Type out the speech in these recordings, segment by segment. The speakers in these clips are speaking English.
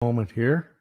Moment here.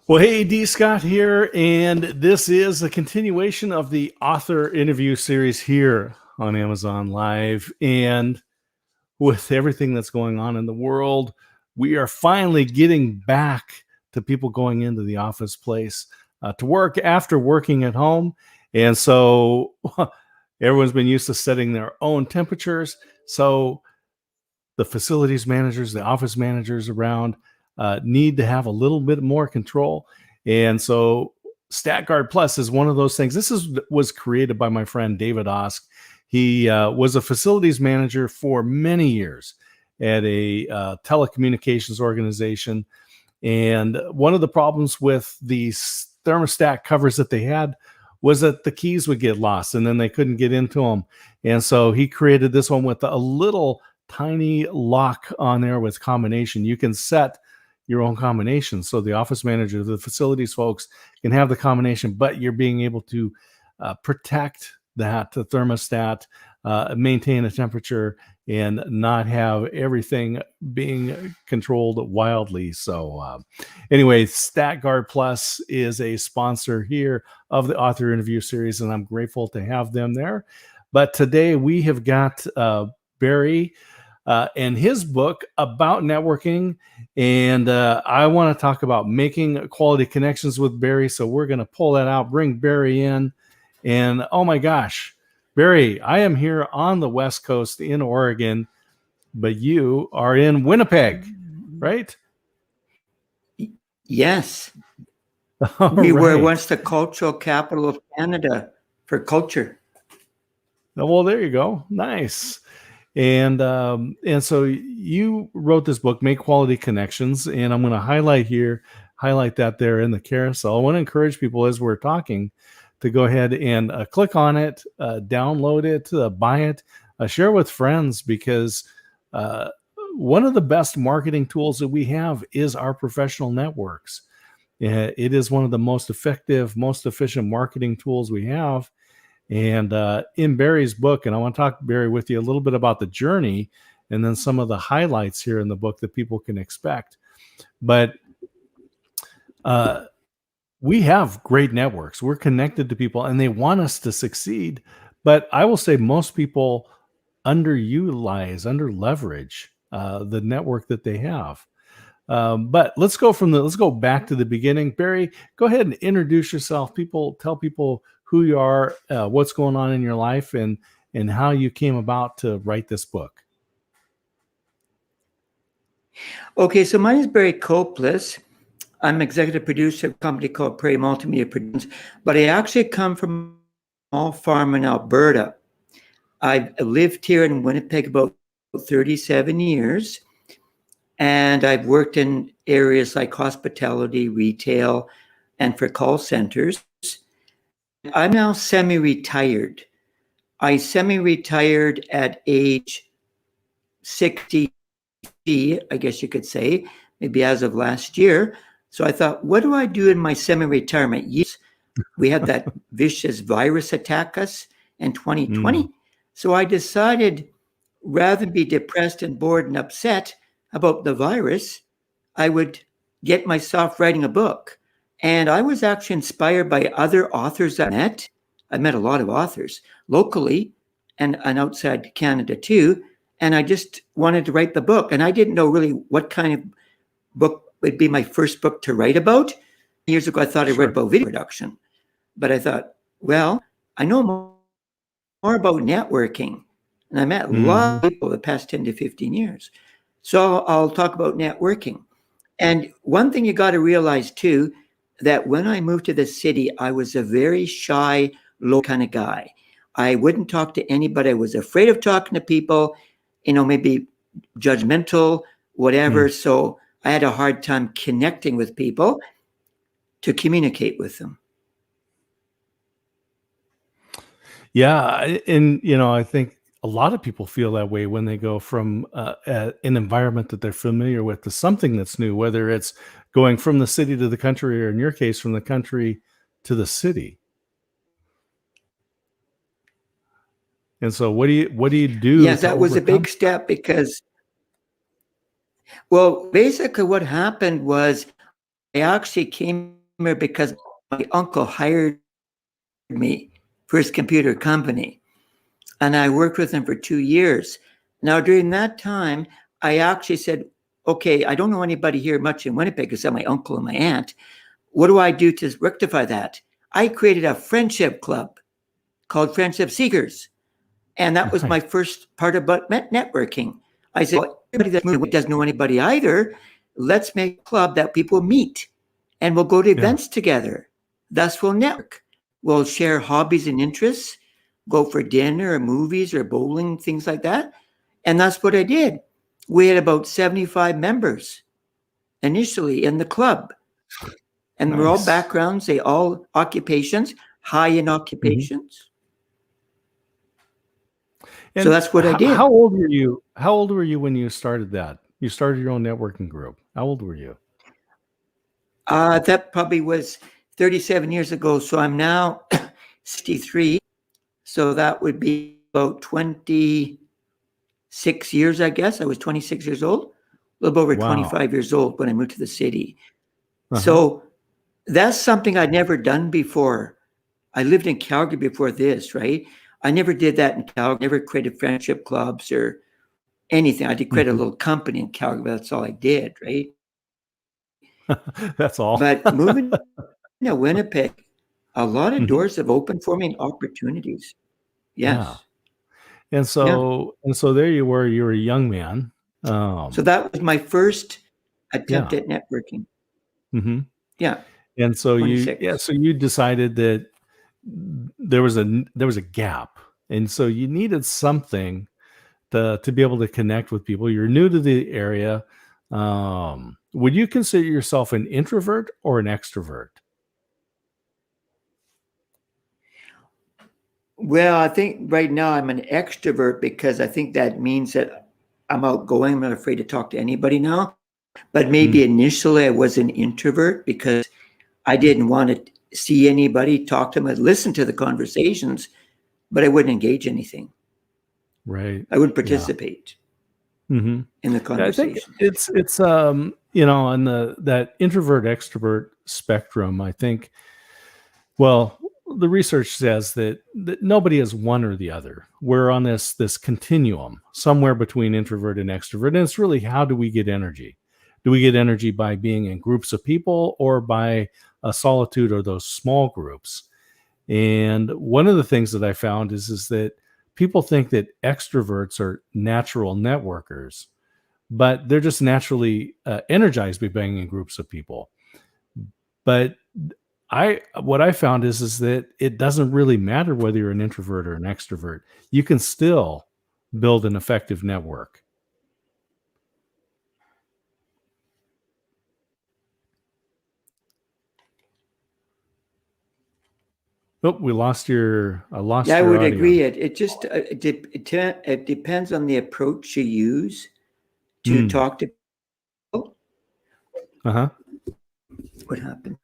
Well, hey, D. Scott here, and this is a continuation of the author interview series here on Amazon Live. And with everything that's going on in the world, we are finally getting back to people going into the office place to work after working at home. And so everyone's been used to setting their own temperatures. So the facilities managers, the office managers around need to have a little bit more control. And so StatGuard Plus is one of those things. This was created by my friend David Osk. He was a facilities manager for many years at a telecommunications organization. And one of the problems with these thermostat covers that they had was that the keys would get lost and then they couldn't get into them. And so he created this one with a little tiny lock on there with combination. You can set your own combination. So the office manager, the facilities folks can have the combination, but you're being able to protect that thermostat, maintain a temperature, and not have everything being controlled wildly. So anyway, StatGuard Plus is a sponsor here of the author interview series, and I'm grateful to have them there. But today we have got Barry and his book about networking. And I want to talk about making quality connections with Barry. So we're going to pull that out, bring Barry in. And oh my gosh, Barry, I am here on the West Coast in Oregon, but you are in Winnipeg, right? Yes. We were once the cultural capital of Canada for culture. Well, there you go. Nice. And so you wrote this book, Make Quality Connections, and I'm going to highlight that there in the carousel. I want to encourage people as we're talking to go ahead and click on it, download it, buy it, share with friends, because one of the best marketing tools that we have is our professional networks. It is one of the most effective, most efficient marketing tools we have. And in Barry's book, and I want to talk, Barry, with you a little bit about the journey and then some of the highlights here in the book that people can expect. But we have great networks. We're connected to people and they want us to succeed. But I will say most people underutilize, underleverage the network that they have. But let's go back to the beginning. Barry, go ahead and introduce yourself. Tell people who you are, what's going on in your life, and how you came about to write this book. Okay, so my name is Barry Kopulos. I'm executive producer of a company called Prairie Multimedia Productions, but I actually come from a small farm in Alberta. I've lived here in Winnipeg about 37 years, and I've worked in areas like hospitality, retail, and for call centers. I'm now semi-retired. I semi-retired at age 60, I guess you could say, maybe as of last year. So I thought, what do I do in my semi-retirement years? We had that vicious virus attack us in 2020. So I decided, rather than be depressed and bored and upset about the virus, I would get myself writing a book. And I was actually inspired by other authors I met. I met a lot of authors locally and outside Canada too. And I just wanted to write the book. And I didn't know really what kind of book would be my first book to write about. Years ago, I thought I read about video production. But I thought, well, I know more about networking. And I met a lot of people the past 10 to 15 years. So I'll talk about networking. And one thing you got to realize too, that when I moved to the city, I was a very shy, low kind of guy. I wouldn't talk to anybody. I was afraid of talking to people, maybe judgmental, whatever. So I had a hard time connecting with people to communicate with them. Yeah, and I think a lot of people feel that way when they go from an environment that they're familiar with to something that's new, whether it's going from the city to the country, or in your case, from the country to the city. And so, what do you do? Yes, that was a big step because, well, basically what happened was I actually came here because my uncle hired me for his computer company. And I worked with him for 2 years. Now, during that time, I actually said, okay, I don't know anybody here much in Winnipeg except my uncle and my aunt. What do I do to rectify that? I created a friendship club called Friendship Seekers. And that was my first part about networking. I said, well, everybody that doesn't know anybody either, let's make a club that people meet and we'll go to events together. Thus, we'll network. We'll share hobbies and interests, go for dinner or movies or bowling, things like that. And that's what I did. We had about 75 members initially in the club. And we're all backgrounds, they all occupations, high-end occupations. And so that's what I did. How old were you? How old were you when you started that? You started your own networking group. How old were you? That probably was 37 years ago. So I'm now 63. So that would be about 26 years, I guess. I was 26 years old, a little over 25 years old when I moved to the city. So that's something I'd never done before. I lived in Calgary before this, right? I never did that in Calgary, never created friendship clubs or anything. I did create a little company in Calgary, but that's all I did, right? That's all. But moving to Winnipeg, a lot of doors have opened for me and opportunities. Yes. Yeah. And so there you were a young man. So that was my first attempt at networking. Yeah. And so 26. you decided that there was a gap. And so you needed something to be able to connect with people. You're new to the area. Would you consider yourself an introvert or an extrovert? Well, I think right now I'm an extrovert because I think that means that I'm outgoing. I'm not afraid to talk to anybody now. But maybe initially I was an introvert because I didn't want to see anybody, talk to them, listen to the conversations, but I wouldn't engage anything. Right. I wouldn't participate in the conversation. I think it's on that introvert extrovert spectrum. I think, well, the research says that nobody is one or the other. We're on this continuum somewhere between introvert and extrovert, and it's really, how do we get energy? Do we get energy by being in groups of people or by a solitude or those small groups? And one of the things that I found is that people think that extroverts are natural networkers, but they're just naturally energized by being in groups of people. But what I found is that it doesn't really matter whether you're an introvert or an extrovert. You can still build an effective network. Oh, I lost your I would audio. agree. It just it depends on the approach you use to talk to people. What happened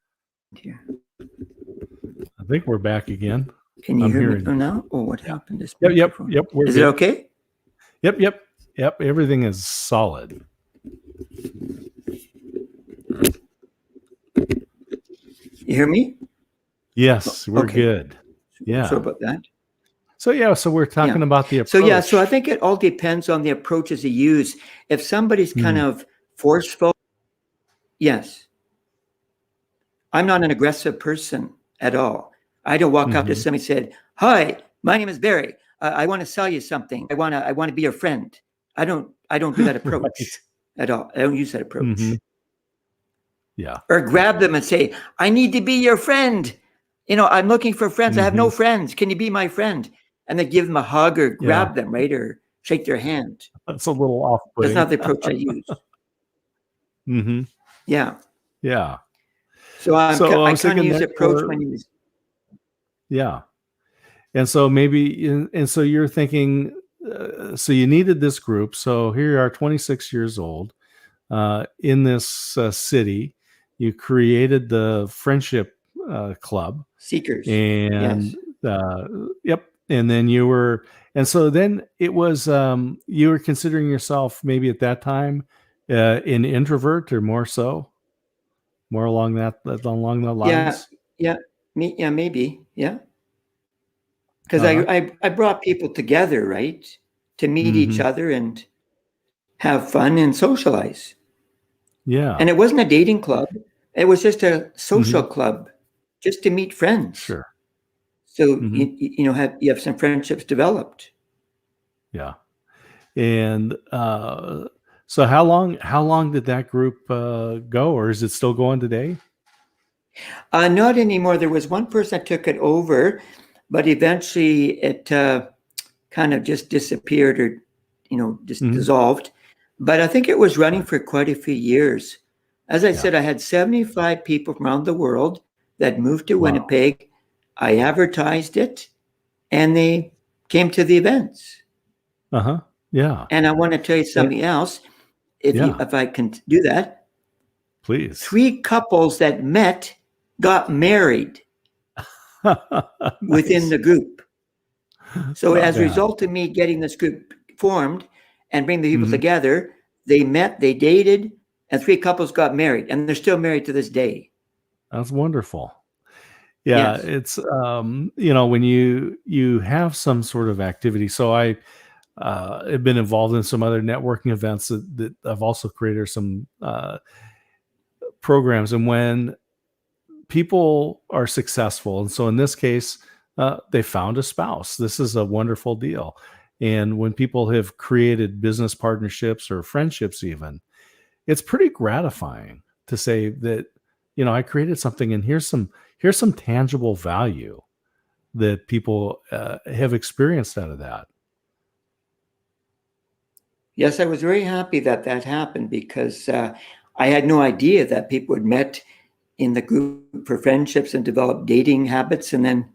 here? I think we're back again. Can you I'm hear me hearing. now? Oh, what happened? This Yep, yep, microphone. yep. We're Is good. it okay? Yep. Everything is solid. You hear me? Yes, we're Okay. good. Yeah. Sorry about that. So we're talking Yeah. about the approach. So I think it all depends on the approaches you use. If somebody's kind of forceful, yes. I'm not an aggressive person at all. I don't walk up to somebody and said, "Hi, my name is Barry. I want to sell you something. I want to be your friend." I don't do that approach at all. I don't use that approach. Mhm. Yeah. Or grab them and say, "I need to be your friend. I'm looking for friends. I have no friends. Can you be my friend?" And then give them a hug or Yeah. grab them, right? Or shake their hand. That's a little That's off-putting. not the approach I use. Yeah. Yeah. So I I was kind of thinking use that approach when you use. yeah. And so so you're thinking, so you needed this group. So here you are, 26 years old, in this city. You created the friendship club, Seekers. and Yes. yep. And then so then it was, you were considering yourself maybe at that time an introvert, or more along the lines. Yeah. Maybe. Yeah. Because Uh-huh. I brought people together, right? To meet each Hmm. other and have fun and socialize. Yeah. And it wasn't a dating club. It was just a social Mhm. club, just to meet friends. Sure. So Hmm. you have some friendships developed. Yeah. And so how long did that group go, or is it still going today? Not anymore. There was one person that took it over, but eventually it kind of just disappeared or, just Hmm. dissolved. But I think it was running Right. for quite a few years. As I Yeah. said, I had 75 people from around the world that moved to Wow. Winnipeg. I advertised it and they came to the events. Uh-huh. Yeah. And I want to tell you Eh, something else. yeah. If I can do that, Please. 3 couples that met got married within Nice. the group. So Not as a bad. result of me getting this group formed and bringing the people Hmm. together, they met, they dated, and 3 couples got married, and they're still married to this day. That's wonderful. Yeah, Yes. it's when you have some sort of activity. So I have been involved in some other networking events that I've also created some programs, and when people are successful, and so in this case, they found a spouse. This is a wonderful deal. And when people have created business partnerships or friendships, even, it's pretty gratifying to say that, I created something, and here's some tangible value that people have experienced out of that. Yes, I was very happy that that happened because I had no idea that people had met in the group for friendships and develop dating habits and then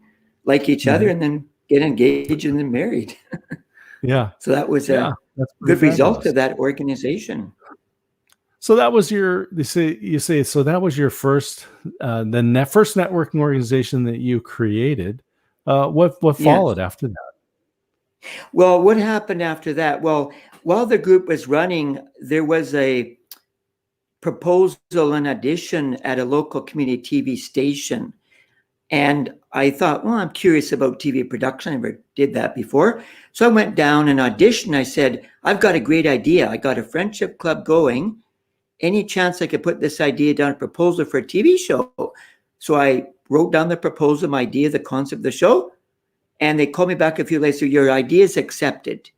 like each other Mhm. and then get engaged and then married. Yeah, So that was yeah, a that's pretty good result fabulous. of that organization. So that was you say so that was your first first networking organization that you created. What Yes. followed after that? Well, what happened after that? Well, while the group was running, there was a proposal and audition at a local community TV station. And I thought, well, I'm curious about TV production. I never did that before. So I went down and auditioned. I said, I've got a great idea. I got a friendship club going. Any chance I could put this idea down, a proposal for a TV show? So I wrote down the proposal, my idea, the concept of the show. And they called me back a few days later. Your idea is accepted.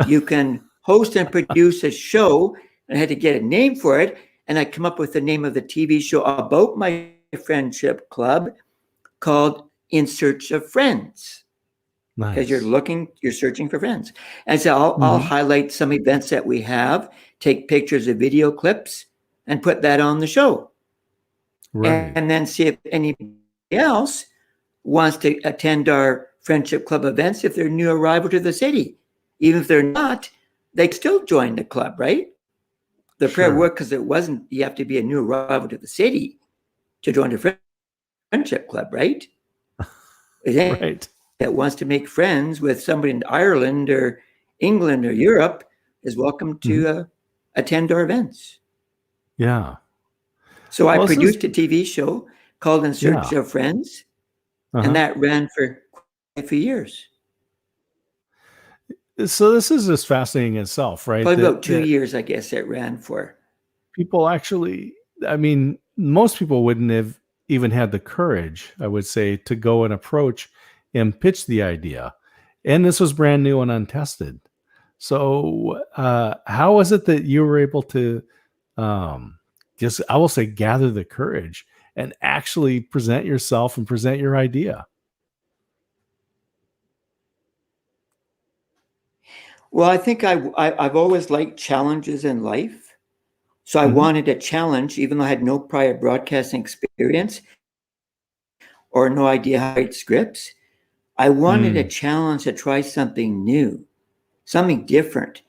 You can host and produce a show. And I had to get a name for it. And I come up with the name of the TV show about my friendship club called In Search of Friends. Because Nice. you're searching for friends. And so I'll Hmm. highlight some events that we have, take pictures of video clips, and put that on the show. Right. And then see if anybody else wants to attend our friendship club events if they're new arrival to the city. Even if they're not, they still join the club, right? The prayer Sure. worked because it wasn't, you have to be a new arrival to the city. to join a friendship club, right? Is Right. that wants to make friends with somebody in Ireland or England or Europe is welcome Mhm. to attend our events. Yeah. So I Well, this is produced a TV show called In yeah. Search of Friends, and Uh-huh. that ran for quite a few years. So this is just fascinating in itself, right? Probably about That 2 years, I guess, it ran for. people actually, I mean, most people wouldn't have even had the courage, I would say, to go and approach and pitch the idea. And this was brand new and untested. So, how was it that you were able to um, just, I will say, gather the courage and actually present yourself and present your idea? Well, I think I've always liked challenges in life. So I Hmm. wanted a challenge, even though I had no prior broadcasting experience or no idea how to write scripts. I wanted a Mm. challenge to try something new, something different,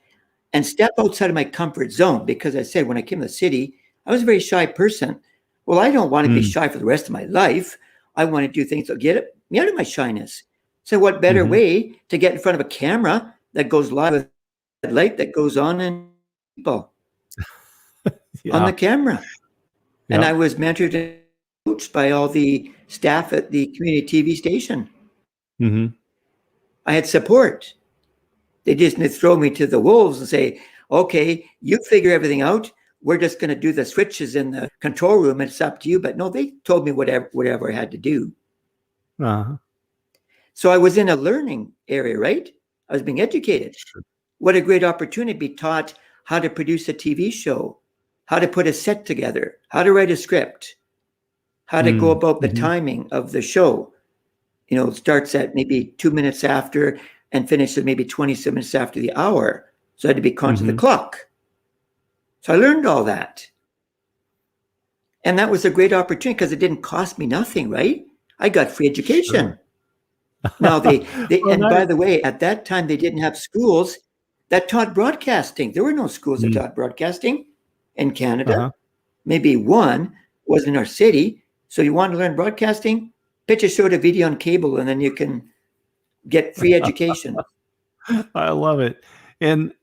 and step outside of my comfort zone. Because I said, when I came to the city, I was a very shy person. Well, I don't want to be Mm. shy for the rest of my life. I want to do things that get me out of my shyness. So, what better Hmm. way to get in front of a camera that goes live with light that goes on and people on Yeah. the camera? And I Yep. was mentored and coached by all the staff at the community TV station. Hmm. I had support. They just didn't throw me to the wolves and say, okay, you figure everything out. We're just going to do the switches in the control room. It's up to you. But no, they told me whatever I had to do. Uh-huh. So I was in a learning area, right? I was being educated. Sure. What a great opportunity to be taught how to produce a TV show, how to put a set together, how to write a script, how to go Mm. about the Hmm. timing of the show. It starts at maybe 2 minutes after and finishes maybe 20 minutes after the hour. So I had to be conscious of the Hmm. clock. So I learned all that. And that was a great opportunity because it didn't cost me nothing, right? I got free education. Sure. Now they Well, and by that, the way, at that time they didn't have schools that taught broadcasting. There were no schools that mm, taught broadcasting in Canada. uh-huh. Maybe one was in our city. So you want to learn broadcasting? Pitch a show to video on cable and then you can get free education. I love it. And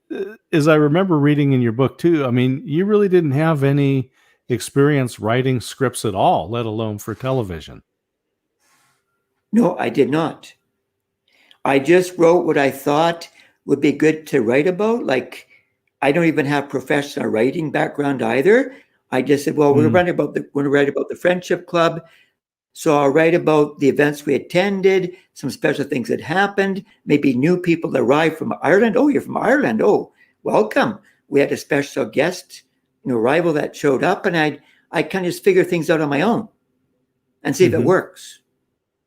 as I remember reading in your book too, I mean, you really didn't have any experience writing scripts at all, let alone for television. No, I did not. I just wrote what I thought would be good to write about. Like, I don't even have professional writing background either. I just said, well, Mm. we're going to write about the friendship club. So I'll write about the events we attended, some special things that happened, maybe new people that arrived from Ireland. Oh, you're from Ireland. Oh, welcome. We had a special guest, arrival that showed up, and I kind of just figure things out on my own and see if it Hmm. works.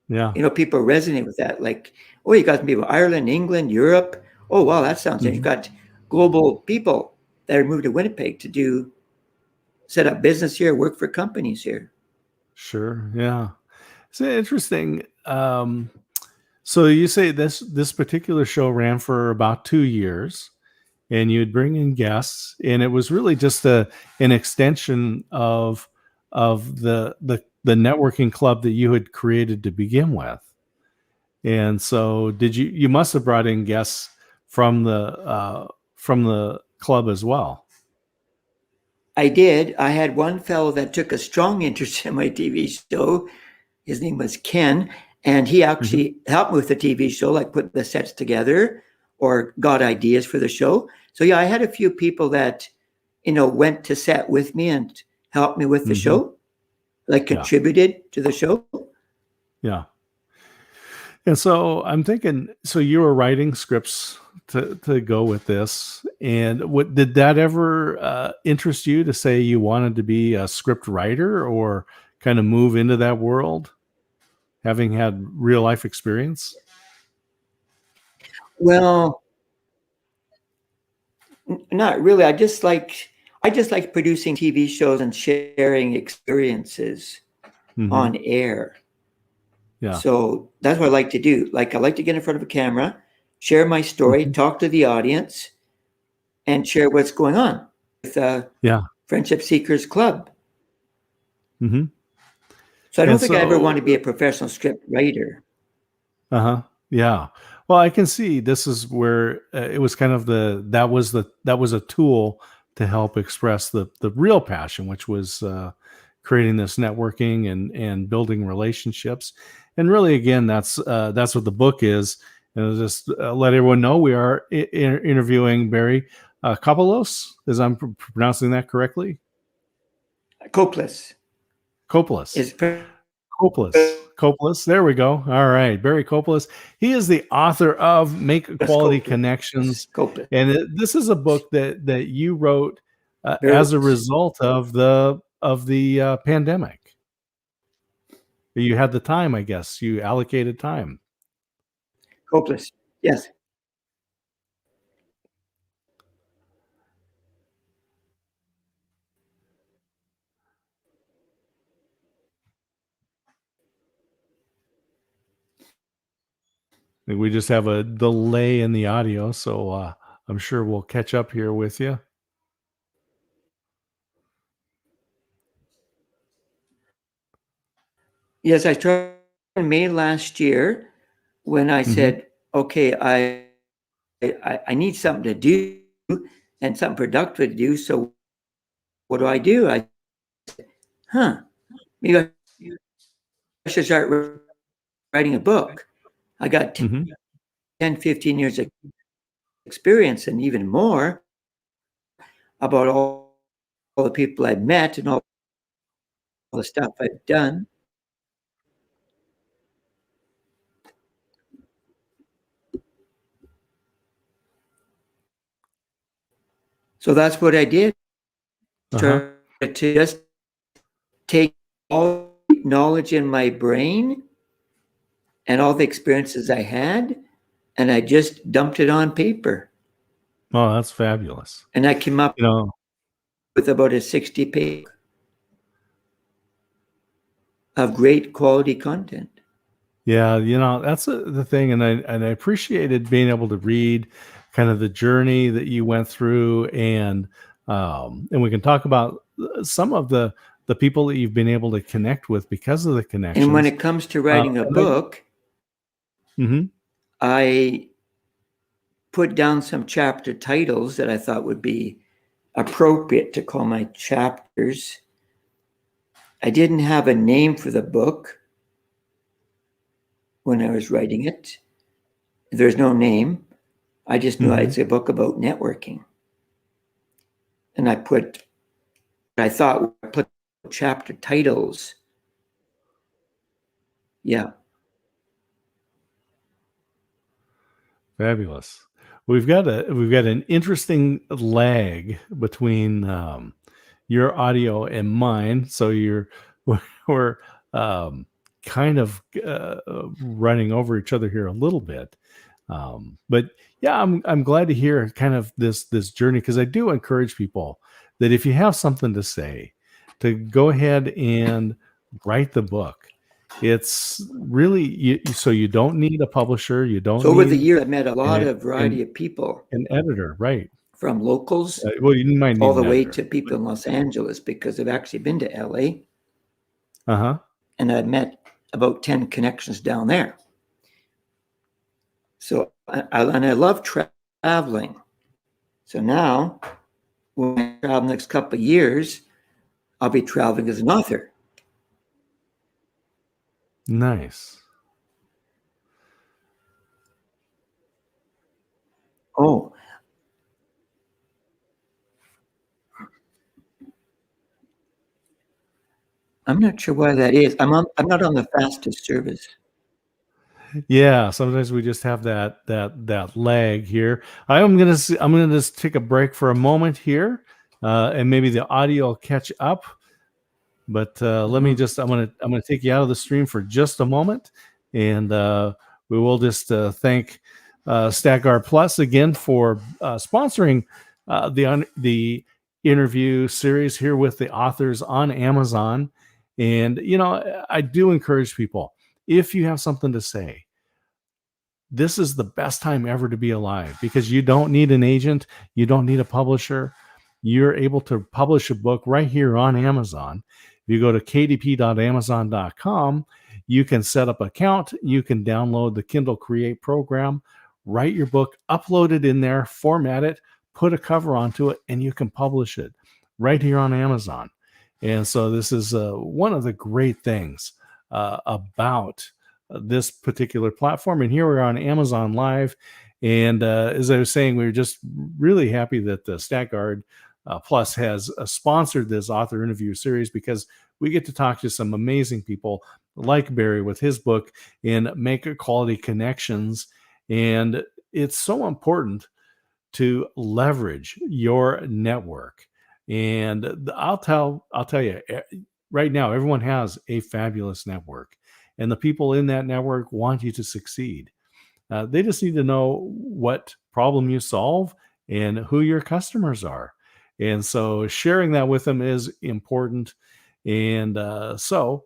Yeah. People resonate with that. Like, oh, you got people Ireland, England, Europe. Oh, wow, that sounds interesting. You've Hmm. got global people that are moved to Winnipeg to set up business here, work for companies here. Sure. Yeah. It's interesting. So you say this particular show ran for about 2 years, and you'd bring in guests, and it was really just an extension of the networking club that you had created to begin with. And so, did you must have brought in guests from the club as well? I did. I had one fellow that took a strong interest in my TV show. His name was Ken, and he Hmm. actually helped me with the TV show, like put the sets together or got ideas for the show. So yeah, I had a few people that went to set with me and helped me with the Hmm. show, like Yeah, contributed to the show. yeah. And so I'm thinking, so you were writing scripts to go with this, and what did that ever interest you to say you wanted to be a script writer or kind of move into that world, having had real life experience? Well, not really. I just like producing TV shows and sharing experiences Hmm. on air. Yeah. So that's what I like to do. Like I like to get in front of a camera, share my story, Hmm. talk to the audience, and share what's going on with Yeah. Friendship Seekers Club. Hmm. So I don't And think I ever want so, to be a professional script writer. uh-huh. Yeah. Well, I can see this is where it was kind of that was a tool to help express the real passion, which was creating this networking and building relationships. And really, again, that's what the book is. And I'll just let everyone know we are interviewing Barry Kopulos, as I'm pronouncing that correctly. Kopulos Kopulos. is Kopulos. There we go. All right. Barry Kopulos. He is the author of Make Quality Connections. Kopulos. And this is a book that you wrote Very as a result of the pandemic. You had the time, I guess. You allocated time. Kopulos. Yes. I think we just have a delay in the audio, so I'm sure we'll catch up here with you. Yes, I started in May last year when I said, okay, I need something to do and something productive to do. So what do? I said, maybe I should start writing a book. I got 10, 15 years of experience and even more about all the people I've met and all the stuff I've done. So that's what I did. Started to just take all the knowledge in my brain and all the experiences I had, and I just dumped it on paper. Oh, that's fabulous. And I came up You know, with about a 60-page of great quality content. yeah, that's the thing, and I appreciated being able to read kind of the journey that you went through, and we can talk about some of the people that you've been able to connect with because of the connections. And when it comes to writing a book, I put down some chapter titles that I thought would be appropriate to call my chapters. I didn't have a name for the book when I was writing it. There's no name. I just knew it's a book about networking. And I put chapter titles. Yeah. Fabulous. We've got an interesting lag between your audio and mine, so we're kind of running over each other here a little bit. But yeah, I'm glad to hear kind of this journey, because I do encourage people that if you have something to say, to go ahead and write the book. It's really so you don't need a publisher. You don't. So over need the years, I've met a lot of variety of people. An editor, right? From locals well, you might need all the way to people in Los Angeles, because I've actually been to LA. And I've met about 10 connections down there. So, I love traveling. So now, when I travel the next couple of years, I'll be traveling as an author. Nice. Oh, I'm not sure why that is. I'm not on the fastest service. Yeah, sometimes we just have that lag here. I'm gonna just take a break for a moment here, and maybe the audio will catch up. But let me just I'm gonna take you out of the stream for just a moment, and we will just thank Stackguard Plus again for sponsoring the interview series here with the authors on Amazon. And I do encourage people, if you have something to say, this is the best time ever to be alive, because you don't need an agent, you don't need a publisher. You're able to publish a book right here on Amazon. you go to kdp.amazon.com, you can set up an account, you can download the Kindle Create program, write your book, upload it in there, format it, put a cover onto it, and you can publish it right here on Amazon. And so this is one of the great things about this particular platform. And here we're on Amazon Live. And as I was saying, we were just really happy that the StatGuard Plus has sponsored this author interview series, because we get to talk to some amazing people like Barry with his book and make quality connections. And it's so important to leverage your network. And I'll tell you right now, everyone has a fabulous network, and the people in that network want you to succeed. They just need to know what problem you solve and who your customers are. And so sharing that with them is important. And so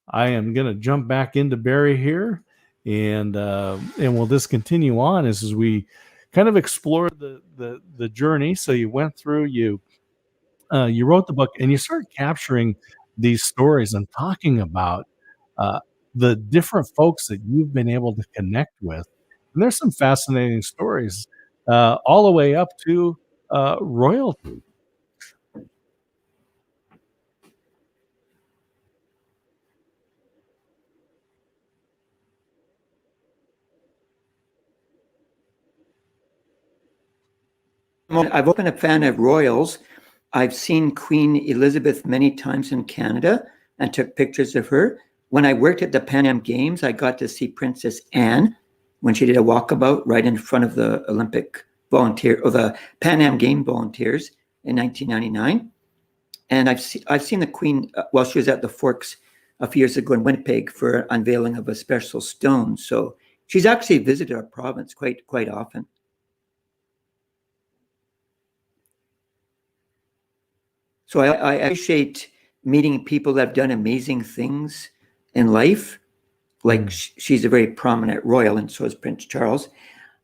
I am going to jump back into Barry here, and we'll just continue on as we kind of explore the journey. So you went through, you wrote the book, and you started capturing these stories and talking about the different folks that you've been able to connect with. And there's some fascinating stories all the way up to royalty. I've been a fan of royals. I've seen Queen Elizabeth many times in Canada and took pictures of her. When I worked at the Pan Am Games, I got to see Princess Anne when she did a walkabout right in front of the Olympic volunteer, or the Pan Am Game volunteers in 1999. And I've seen the Queen while she was at the Forks a few years ago in Winnipeg for unveiling of a special stone. So she's actually visited our province quite often. So I appreciate meeting people that have done amazing things in life. Like she's a very prominent royal, and so is Prince Charles.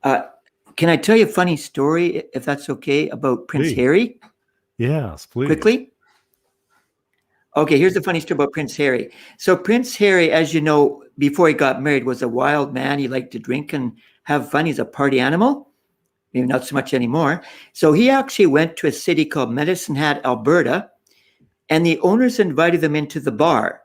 Can I tell you a funny story, if that's okay, about Prince Harry? Yes, please. Quickly? Okay, here's the funny story about Prince Harry. So Prince Harry, as you know, before he got married, was a wild man. He liked to drink and have fun. He's a party animal. Maybe not so much anymore. So he actually went to a city called Medicine Hat, Alberta, and the owners invited him into the bar.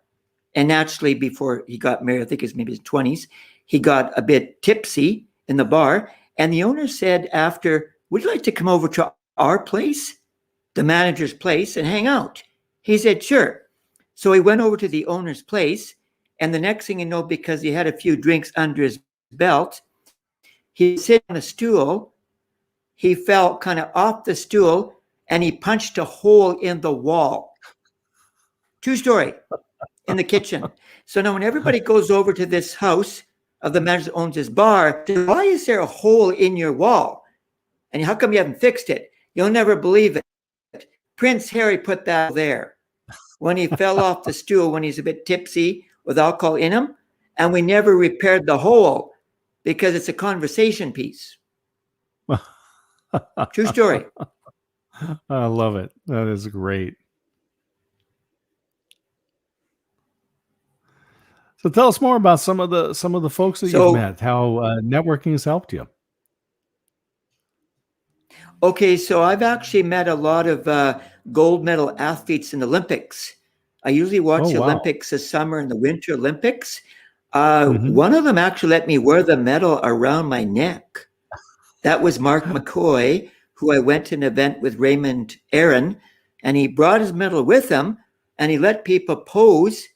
And naturally, before he got married, I think it was maybe his 20s, he got a bit tipsy in the bar. And the owner said after, "Would you like to come over to our place, the manager's place, and hang out?" He said, "Sure." So he went over to the owner's place. And the next thing you know, because he had a few drinks under his belt, he sat on a stool. He fell kind of off the stool and he punched a hole in the wall. True story, in the kitchen. So now when everybody goes over to this house of the manager that owns this bar, why is there a hole in your wall? And how come you haven't fixed it? You'll never believe it. Prince Harry put that there when he fell off the stool when he's a bit tipsy with alcohol in him. And we never repaired the hole because it's a conversation piece. True story. I love it. That is great. So tell us more about some of the folks that you've met, how networking has helped you. Okay, so I've actually met a lot of gold medal athletes in the Olympics. I usually watch the Olympics this summer and the Winter Olympics. One of them actually let me wear the medal around my neck. That was Mark McCoy, who I went to an event with Raymond Aaron, and he brought his medal with him, and he let people pose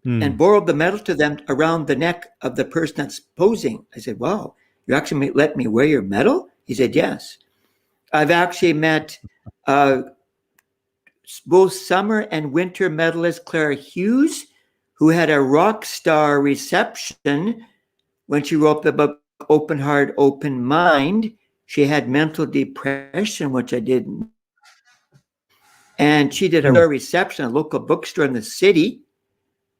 and borrowed the medal to them around the neck of the person that's posing. I said, "Wow, you actually let me wear your medal?" He said, "Yes." I've actually met both summer and winter medalist Clara Hughes, who had a rock star reception when she wrote the book Open Heart, Open Mind. She had mental depression, which I didn't. And she did a reception at a local bookstore in the city.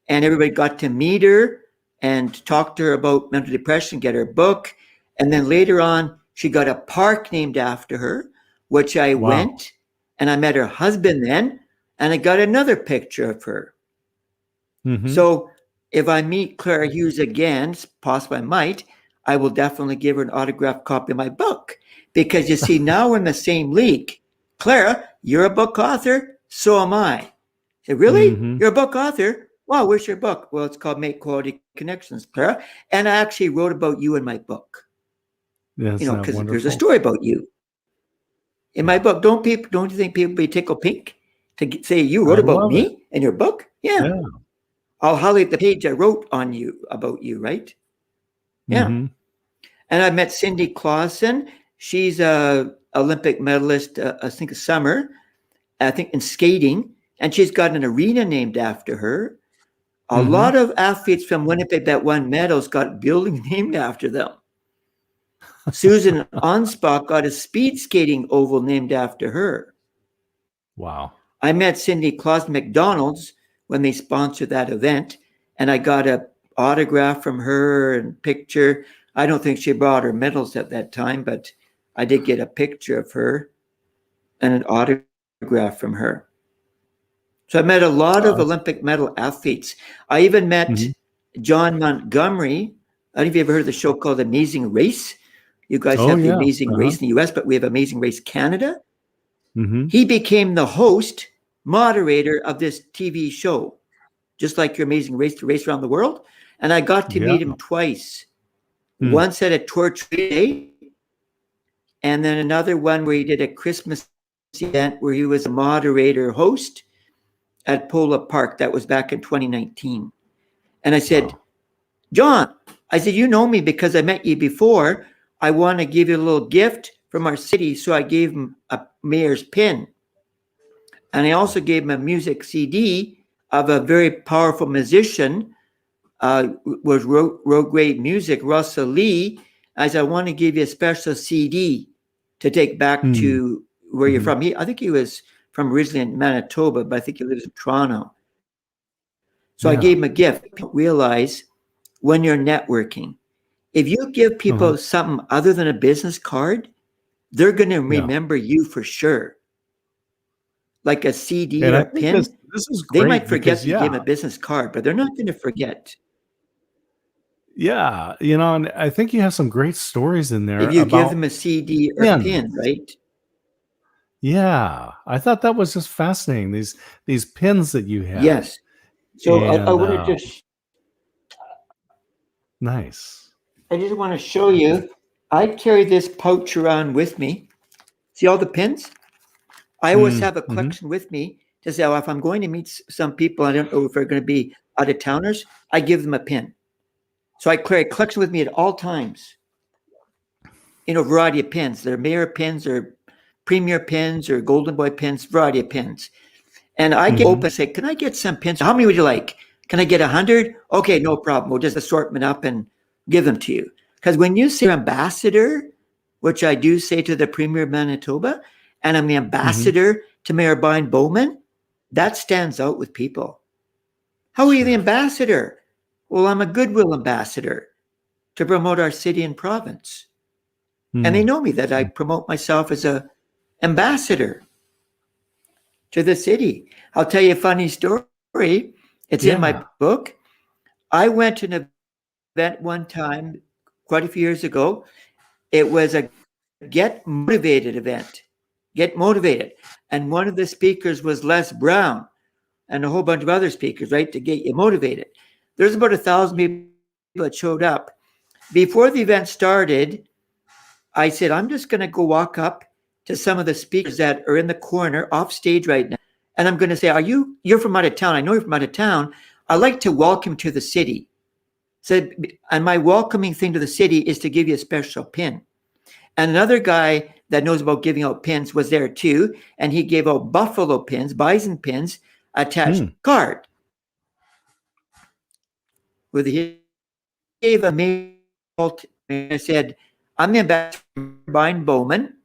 And everybody got to meet her and talk to her about mental depression, get her book. And then later on, she got a park named after her, which I went and I met her husband then. and I got another picture of her. Mhm. So if I meet Clara Hughes again, possibly I might, I will definitely give her an autographed copy of my book. Because you see, now we're in the same league. Clara, you're a book author, so am I. I said, really? Mhm. You're a book author? Wow, where's your book? Well, it's called Make Quality Connections, Clara. And I actually wrote about you in my book. Isn't that Because there's a wonderful? story about you. In my Yeah. book, don't you think people be tickled pink to say you I wrote about love it. me in your book? Yeah. Yeah. I'll highlight the page I wrote on you about you, right? Yeah. Mhm. And I met Cindy Clausen. She's a Olympic medalist, I think summer, I think in skating, and she's got an arena named after her. A Mhm. lot of athletes from Winnipeg that won medals got buildings named after them. Susan Onspach got a speed skating oval named after her. Wow. I met Cindy Clausen McDonald's when they sponsored that event, and I got an autograph from her and picture. I don't think she brought her medals at that time, but I did get a picture of her and an autograph from her. So I met a lot of Oh, Olympic medal athletes. I even met mhm. John Montgomery. I don't know if you ever heard of the show called Amazing Race. You guys Oh, have the yeah. Amazing Uh-huh. Race in the US, but we have Amazing Race Canada. Mhm. He became the host, moderator of this TV show, just like your Amazing Race to race around the world. And I got to Yeah. meet him twice. Hmm. Once at a torch day, and then another one where he did a Christmas event where he was a moderator host at Polo Park. That was back in 2019. And I said, Wow. John, I said, you know me because I met you before. I want to give you a little gift from our city. So I gave him a mayor's pin. And I also gave him a music CD of a very powerful musician, wrote great music, Russell Lee. I said, I want to give you a special CD to take back Mm. to where you're Mhm. from. I think he was from originally in Manitoba, but I think he lives in Toronto. So I Yeah. gave him a gift. Realize when you're networking, if you give Uh-huh. people something other than a business card, they're going to Yeah. remember you for sure. Like a CD And or I a think this pin, this is they great might forget because that you gave them a business card, but they're not going to forget. yeah, and I think you have some great stories in there If you give about them a CD or pin, pins. right? Yeah, I thought that was just fascinating, these pins that you have, Yes. So I and, want to just, nice. I just want to show you. I carry this pouch around with me. See all the pins? I always Mm, have a mhm, collection with me to say, oh, if I'm going to meet some people, I don't know if they're going to be out of towners, I give them a pin. So I carry a collection with me at all times. A variety of pins. They're mayor pins or premier pins or golden boy pins, variety of pins. And I get mhm, open and say, can I get some pins? How many would you like? Can I get 100? Okay, no problem. We'll just assortment up and give them to you. Because when you say ambassador, which I do say to the Premier of Manitoba, and I'm the mhm, ambassador to Mayor Brian Bowman, that stands out with people. How are you the sure. ambassador? Well, I'm a goodwill ambassador to promote our city and province. And they Mm, know me that I mm, promote myself as a ambassador to the city. I'll tell you a funny story. It's in yeah, my book. I went to an event one time, quite a few years ago. It was a Get Motivated event. Get Motivated. And one of the speakers was Les Brown and a whole bunch of other speakers, right, to get you motivated. There's about 1,000 people that showed up. Before the event started, I said, I'm just going to go walk up to some of the speakers that are in the corner off stage right now. And I'm going to say, you're from out of town. I know you're from out of town. I'd like to welcome you to the city. Said, and my welcoming thing to the city is to give you a special pin. And another guy that knows about giving out pins was there too. And he gave out buffalo pins, bison pins attached mm, card with he gave a mail. I said, I'm the ambassador Brian Bowman,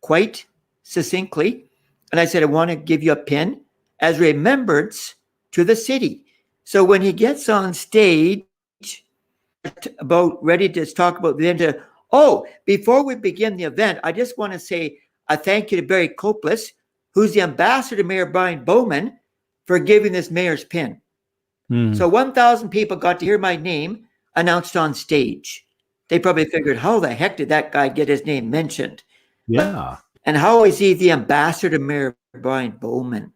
quite succinctly. And I said, I want to give you a pin as remembrance to the city. So when he gets on stage, about ready to talk about the event, before we begin the event, I just want to say a thank you to Barry Kopulos, who's the ambassador to Mayor Brian Bowman for giving this mayor's pin. So 1,000 people got to hear my name announced on stage. They probably figured, how the heck did that guy get his name mentioned? Yeah. And how is he the ambassador to Mayor Brian Bowman?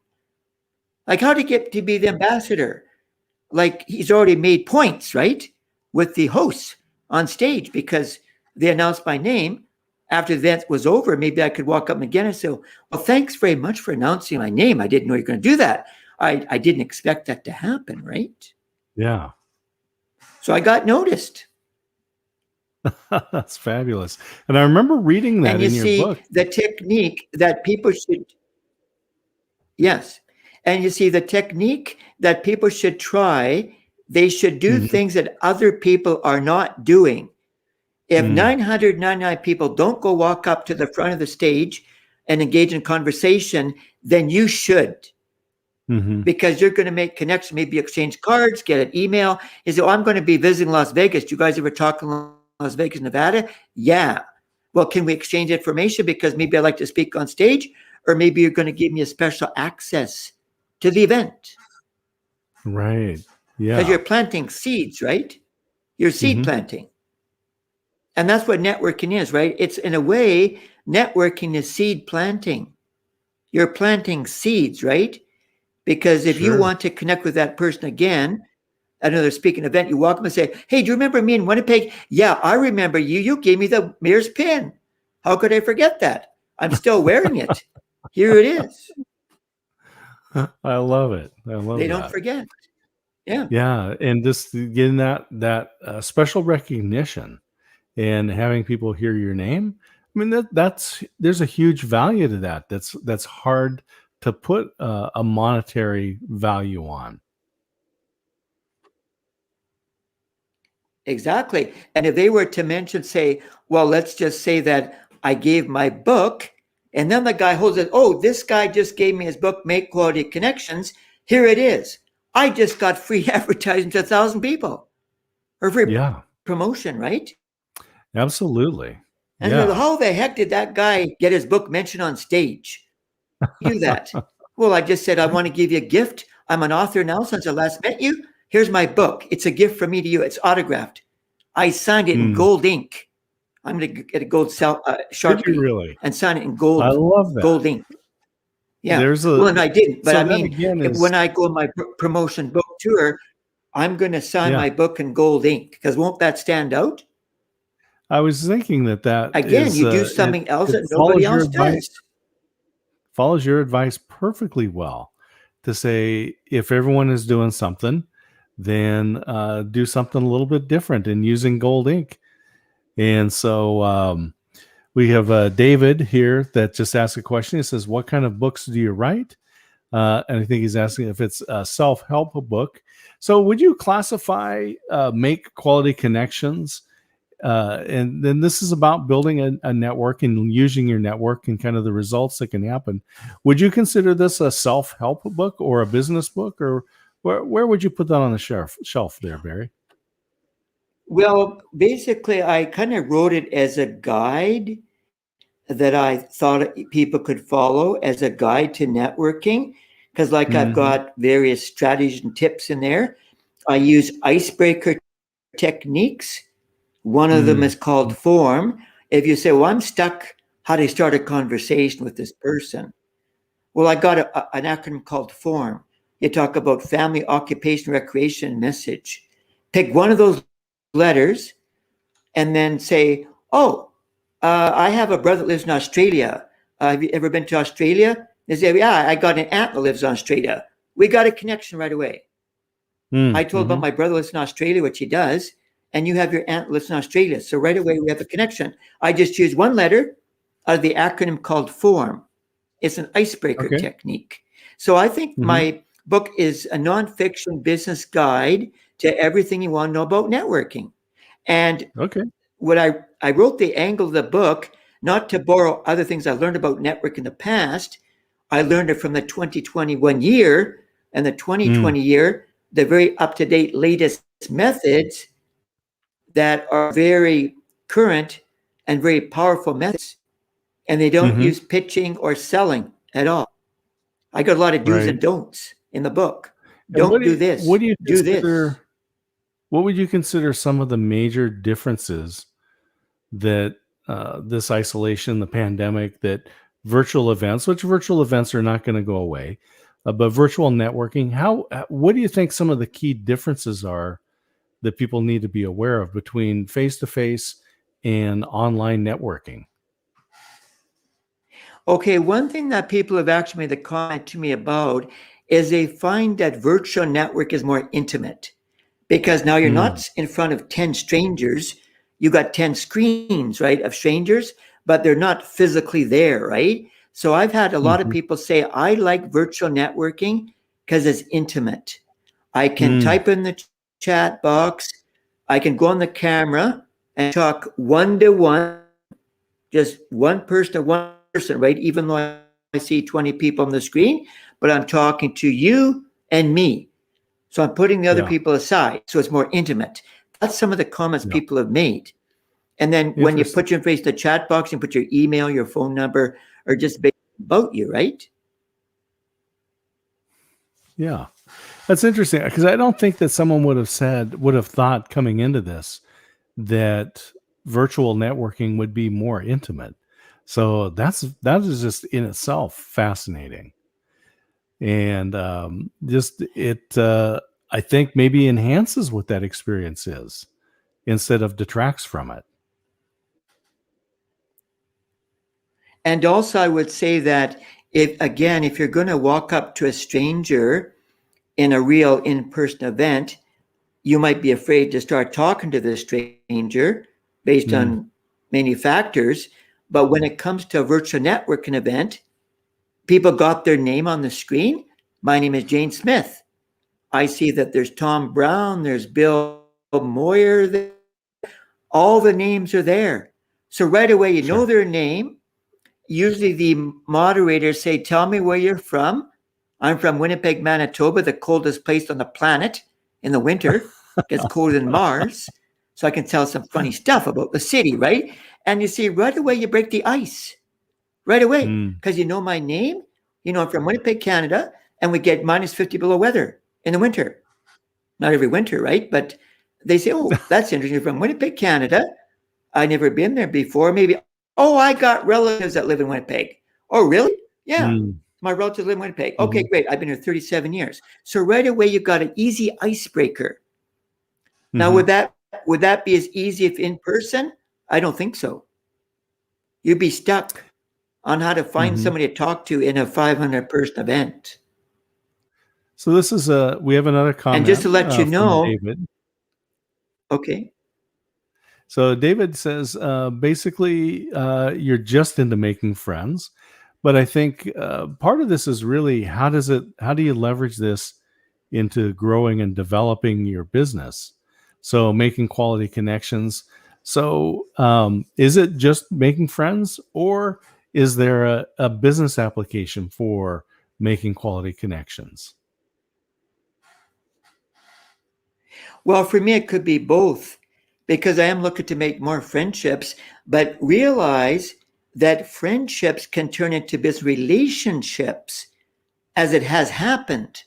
Like, how did he get to be the ambassador? Like, he's already made points, right? With the hosts on stage because they announced my name. After the event was over, maybe I could walk up again and say, well, thanks very much for announcing my name. I didn't know you were going to do that. I didn't expect that to happen, right? Yeah. So I got noticed. That's fabulous. And I remember reading that And you in your see book. the technique that people should, yes. And you see the technique that people should try, they should do things that other people are not doing. If 999 people don't go walk up to the front of the stage and engage in conversation, then you should. Because you're going to make connections, maybe exchange cards, get an email. You say, I'm going to be visiting Las Vegas. Do you guys ever talk in Las Vegas, Nevada? Yeah. Well, can we exchange information? Because maybe I'd like to speak on stage, or maybe you're going to give me a special access to the event. Right. Yeah. Because you're planting seeds, right? You're seed planting. And that's what networking is, right? It's, in a way, networking is seed planting. You're planting seeds, right? Because if you want to connect with that person again at another speaking event, you walk up and say, hey, do you remember me in Winnipeg? Yeah, I remember you. You gave me the mayor's pin. How could I forget that? I'm still wearing it. Here it is. I love it. I love They that. don't forget. Yeah. Yeah. And just getting that special recognition and having people hear your name. I mean, there's a huge value to that. That's hard to put a monetary value on. Exactly. And if they were to mention, say, well, let's just say that I gave my book, and then the guy holds it, oh, this guy just gave me his book, Make Quality Connections. Here it is. I just got free advertising to 1,000 people or free promotion, right? Absolutely. And how the heck did that guy get his book mentioned on stage? Do that. Well, I just said, I want to give you a gift. I'm an author now since I last met you. Here's my book. It's a gift from me to you. It's autographed. I signed it in gold ink. I'm going to get a gold Sharpie and sign it in gold. I love that. Gold ink. Yeah. And I didn't. But so I mean, when I go on my promotion book tour, I'm going to sign my book in gold ink because won't that stand out? I was thinking that again, you do something else that nobody else does. Follows your advice perfectly well to say, if everyone is doing something, then do something a little bit different and using gold ink. And so we have David here that just asked a question. He says, what kind of books do you write? And I think he's asking if it's a self-help book. So would you classify Make Quality Connections? And then this is about building a network and using your network and kind of the results that can happen. Would you consider this a self-help book or a business book, or where would you put that on the shelf there, Barry? Well, basically, I kind of wrote it as a guide that I thought people could follow as a guide to networking. Because I've got various strategies and tips in there. I use icebreaker techniques. One of them is called form. If you say, well, I'm stuck, how do you start a conversation with this person? Well, I got an acronym called form. You talk about family, occupation, recreation, message. Pick one of those letters and then say, I have a brother that lives in Australia. Have you ever been to Australia? They say, yeah, I got an aunt that lives in Australia. We got a connection right away. I told about my brother lives in Australia, which he does. And you have your aunt lives in Australia. So right away, we have a connection. I just choose one letter out of the acronym called FORM. It's an icebreaker technique. So I think my book is a nonfiction business guide to everything you want to know about networking. And what I wrote the angle of the book, not to borrow other things I learned about network in the past. I learned it from the 2021 year and the 2020 year, the very up-to-date latest methods that are very current and very powerful methods. And they don't use pitching or selling at all. I got a lot of do's Right. and don'ts in the book. And Don't do this. what do you Do this. consider what would you consider some of the major differences that this isolation, the pandemic, that virtual events, which virtual events are not going to go away, but virtual networking, what do you think some of the key differences are that people need to be aware of between face to face and online networking? Okay, one thing that people have actually made the comment to me about is they find that virtual network is more intimate because now you're Mm, not in front of 10 strangers. You got 10 screens, right, of strangers, but they're not physically there, right? So I've had a lot of mhm, people say, I like virtual networking because it's intimate. I can mm, type in the chat box, I can go on the camera and talk one to one, just one person to one person, right? Even though I see 20 people on the screen, but I'm talking to you and me. So I'm putting the other yeah, people aside. So it's more intimate. That's some of the comments yeah. people have made. And then when you Interesting. put your face in the chat box and put your email, your phone number, or just about you, right? Yeah. That's interesting because I don't think that someone would have thought coming into this that virtual networking would be more intimate. So that is just in itself fascinating, and just it I think maybe enhances what that experience is instead of detracts from it. And also, I would say that if you're going to walk up to a stranger in a real in person event, you might be afraid to start talking to the stranger based Mm, on many factors. But when it comes to a virtual networking event, people got their name on the screen. My name is Jane Smith. I see that there's Tom Brown, there's Bill Moyer, all the names are there. So right away, you know sure. their name. Usually the moderators say, tell me where you're from. I'm from Winnipeg, Manitoba, the coldest place on the planet in the winter. It gets colder than Mars. So I can tell some funny stuff about the city, right? And you see, right away, you break the ice. Right away. Mm, Because you know my name. You know, I'm from Winnipeg, Canada, and we get minus 50 below weather in the winter. Not every winter, right? But they say, oh, that's interesting. You're from Winnipeg, Canada. I never been there before. Maybe, oh, I got relatives that live in Winnipeg. Oh, really? Yeah. mm, My relatives live in Winnipeg. Okay, mhm, great. I've been here 37 years. So right away you've got an easy icebreaker. Now mhm, would that be as easy if in person? I don't think so. You'd be stuck on how to find mhm. somebody to talk to in a 500 person event. So this is we have another And just to comment let you from know, David. okay. So David says, basically, you're just into making friends, but I think part of this is really how do you leverage this into growing and developing your business? So making quality connections. So is it just making friends, or is there a business application for making quality connections? Well, for me, it could be both because I am looking to make more friendships, but realize that friendships can turn into business relationships as it has happened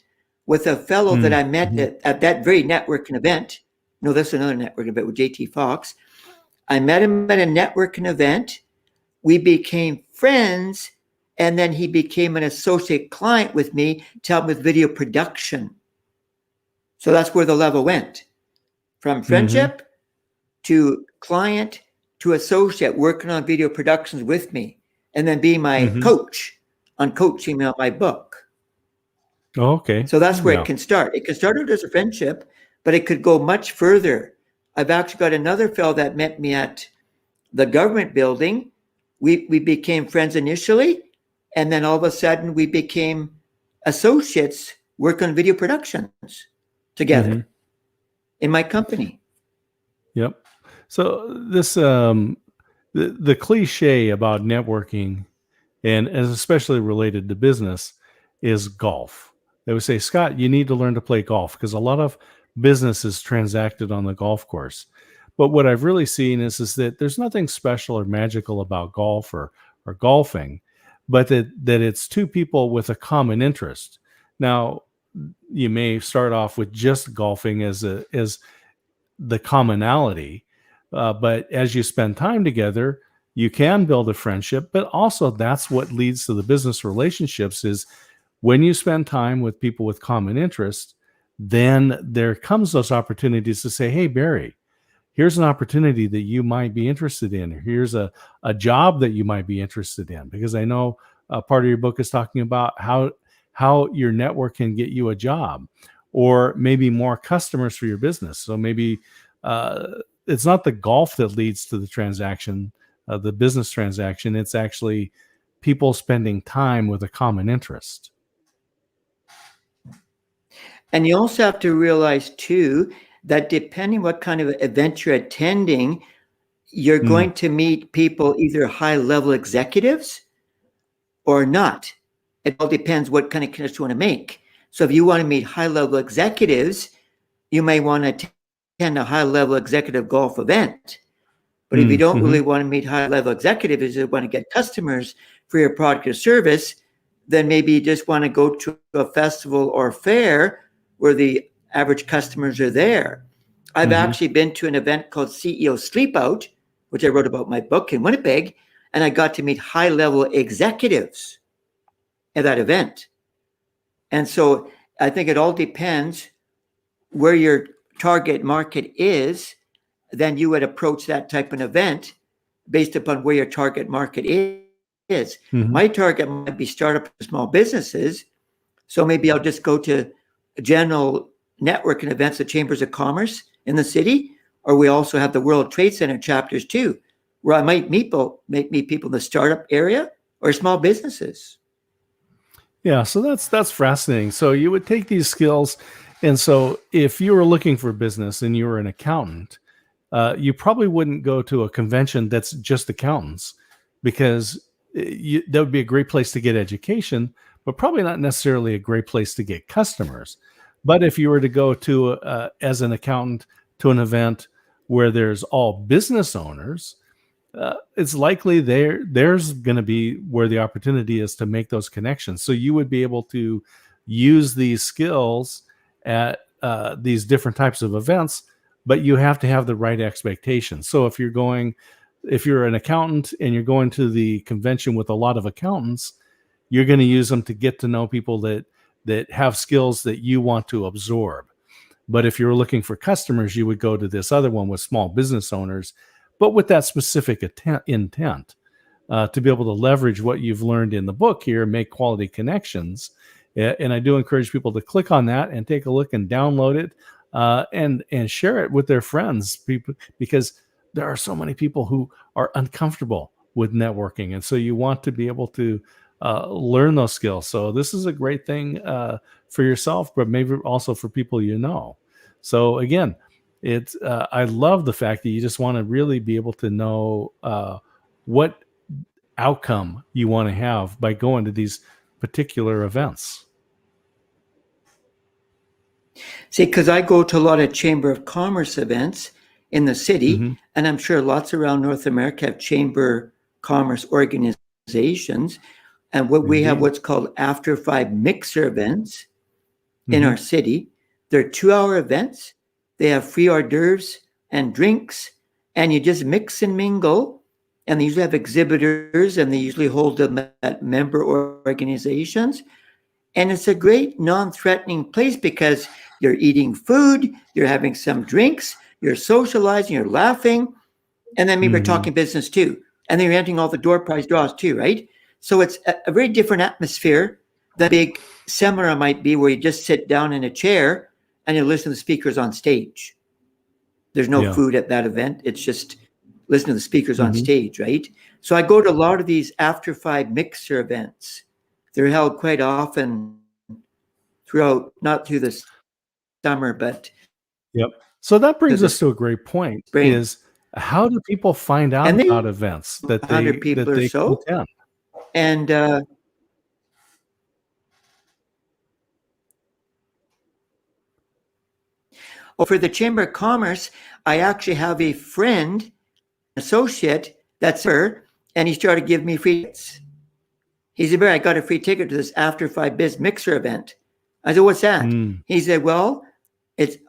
with a fellow that I met Mm-hmm. at that very networking event. No, that's another networking event with JT Fox. I met him at a networking event. We became friends, and then he became an associate client with me to help with video production. So that's where the level went from Mm-hmm. friendship to client to associate working on video productions with me, and then being my Mm-hmm. coach on coaching me on my book. Okay. So that's where it Yeah. can start. It can start out as a friendship, but it could go much further. I've actually got another fellow that met me at the government building. We became friends initially, and then all of a sudden we became associates working on video productions Mm-hmm. together in my company. Yep. So this the cliche about networking and as especially related to business is golf. They would say, Scott, you need to learn to play golf because a lot of business is transacted on the golf course. But what I've really seen is that there's nothing special or magical about golf or golfing, but that it's two people with a common interest. Now, you may start off with just golfing as the commonality, but as you spend time together, you can build a friendship. But also, that's what leads to the business relationships is when you spend time with people with common interests, then there comes those opportunities to say, hey, Barry, here's an opportunity that you might be interested in. Here's a job that you might be interested in. Because I know part of your book is talking about how your network can get you a job or maybe more customers for your business. So maybe it's not the golf that leads to the transaction, the business transaction. It's actually people spending time with a common interest. And you also have to realize too that depending what kind of event you're attending, you're going to meet people, either high-level executives or not. It all depends what kind of connection you want to make. So if you want to meet high-level executives, you may want to attend a high-level executive golf event. But if you don't really want to meet high-level executives, you want to get customers for your product or service, then maybe you just want to go to a festival or fair where the average customers are there. I've actually been to an event called CEO Sleep Out, which I wrote about in my book in Winnipeg, and I got to meet high-level executives at that event. And so I think it all depends where your target market is. Then you would approach that type of event based upon where your target market is. My target might be startup small businesses. So maybe I'll just go to general networking events at chambers of commerce in the city, or we also have the World Trade Center chapters too, where I might meet people in the startup area or small businesses. Yeah, so that's fascinating. So you would take these skills, and so if you were looking for business and you were an accountant, you probably wouldn't go to a convention that's just accountants, because that would be a great place to get education, but probably not necessarily a great place to get customers. But if you were to go to, as an accountant, to an event where there's all business owners, it's likely there's going to be where the opportunity is to make those connections. So you would be able to use these skills at these different types of events, but you have to have the right expectations. So if you're an accountant and you're going to the convention with a lot of accountants, you're going to use them to get to know people that have skills that you want to absorb. But if you're looking for customers, you would go to this other one with small business owners, but with that specific intent to be able to leverage what you've learned in the book here, make quality connections. And I do encourage people to click on that and take a look and download it and share it with their friends, because there are so many people who are uncomfortable with networking. And so you want to be able to learn those skills. So this is a great thing for yourself, but maybe also for people you know. So again, I love the fact that you just want to really be able to know what outcome you want to have by going to these particular events. See, because I go to a lot of Chamber of Commerce events in the city, and I'm sure lots around North America have Chamber Commerce organizations. And we have what's called After 5 mixer events in our city. They're 2-hour events. They have free hors d'oeuvres and drinks, and you just mix and mingle. And they usually have exhibitors, and they usually hold them at member organizations. And it's a great non-threatening place because you're eating food, you're having some drinks, you're socializing, you're laughing, and then maybe we're talking business too. And then you're entering all the door prize draws too, right? So it's a very different atmosphere than a big seminar might be, where you just sit down in a chair and you listen to the speakers on stage. There's no food at that event. It's just listen to the speakers on stage, right? So I go to a lot of these After 5 mixer events. They're held quite often throughout, not through the summer, but So that brings us to a great point: spring. is how do people find out And they about events that 100 people that or they so. can attend? And for the Chamber of Commerce, I actually have a friend, associate, that's her, and he started giving me free tickets. He said, Barry, I got a free ticket to this After 5 Biz Mixer event. I said, what's that? He said, well,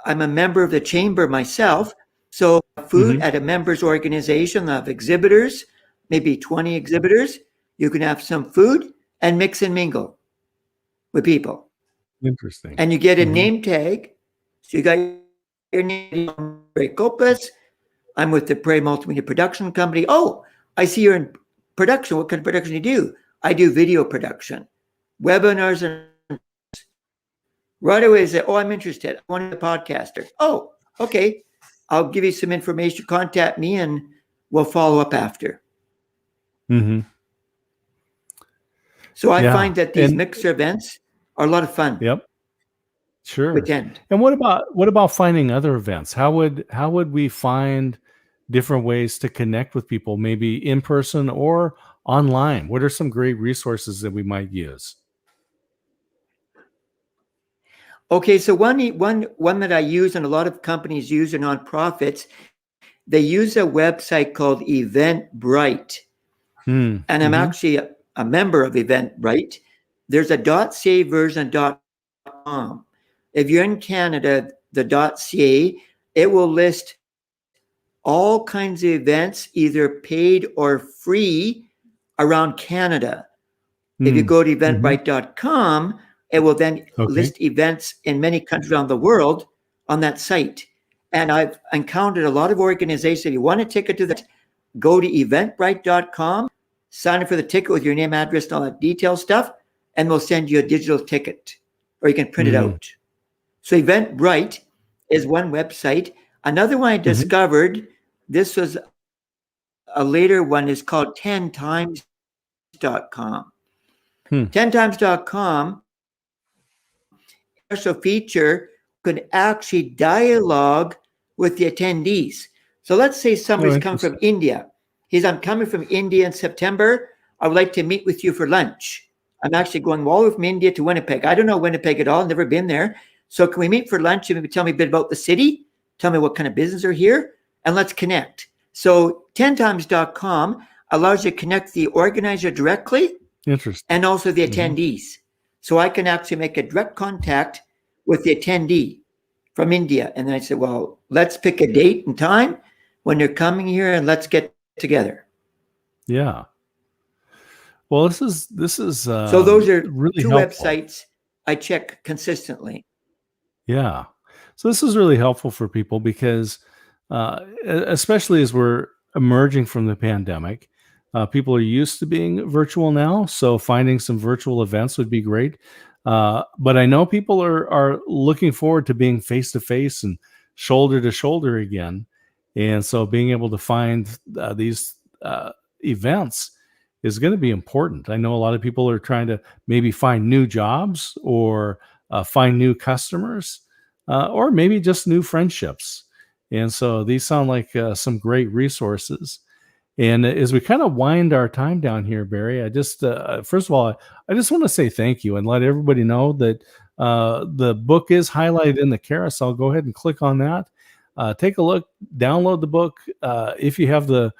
I'm a member of the chamber myself. So food at a members organization of exhibitors, maybe 20 exhibitors. You can have some food and mix and mingle with people. Interesting. And you get a name tag. So you got your name, Barry Kopulos. I'm with the Prairie Multimedia Production Company. Oh, I see you're in production. What kind of production do you do? I do video production, webinars, and right away say, oh, I'm interested. I want to be a podcaster. Oh, okay. I'll give you some information. Contact me and we'll follow up after. So I find that these mixer events are a lot of fun. Yep. Sure. To attend. And what about finding other events? How would we find different ways to connect with people, maybe in person or online? What are some great resources that we might use? Okay, so one that I use and a lot of companies use are nonprofits. They use a website called Eventbrite. And I'm actually a member of Eventbrite. There's a .ca version, .com. If you're in Canada, the .ca, it will list all kinds of events, either paid or free, around Canada. If you go to eventbrite.com, it will then list events in many countries around the world on that site. And I've encountered a lot of organizations. If you want a ticket to that, go to eventbrite.com, sign up for the ticket with your name, address, and all that detail stuff, and we'll send you a digital ticket, or you can print it out. So Eventbrite is one website. Another one I discovered, this was a later one, is called 10times.com. 10times.com, special feature, could actually dialogue with the attendees. So let's say somebody's come from India. I'm coming from India in September. I would like to meet with you for lunch. I'm actually going all the way from India to Winnipeg. I don't know Winnipeg at all, never been there. So can we meet for lunch and maybe tell me a bit about the city? Tell me what kind of business are here, and let's connect. So 10times.com allows you to connect the organizer directly. Interesting. And also the attendees. So I can actually make a direct contact with the attendee from India. And then I said, well, let's pick a date and time when they're coming here and let's get together. Yeah. Well, this is so those are really two helpful websites I check consistently. Yeah. So this is really helpful for people because especially as we're emerging from the pandemic, people are used to being virtual now. So finding some virtual events would be great. But I know people are looking forward to being face to face and shoulder to shoulder again. And so being able to find these events is going to be important. I know a lot of people are trying to maybe find new jobs or find new customers or maybe just new friendships. And so these sound like some great resources. And as we kind of wind our time down here, Barry, I just, first of all, I just want to say thank you and let everybody know that the book is highlighted in the carousel. Go ahead and click on that. Take a look, download the book. If you have the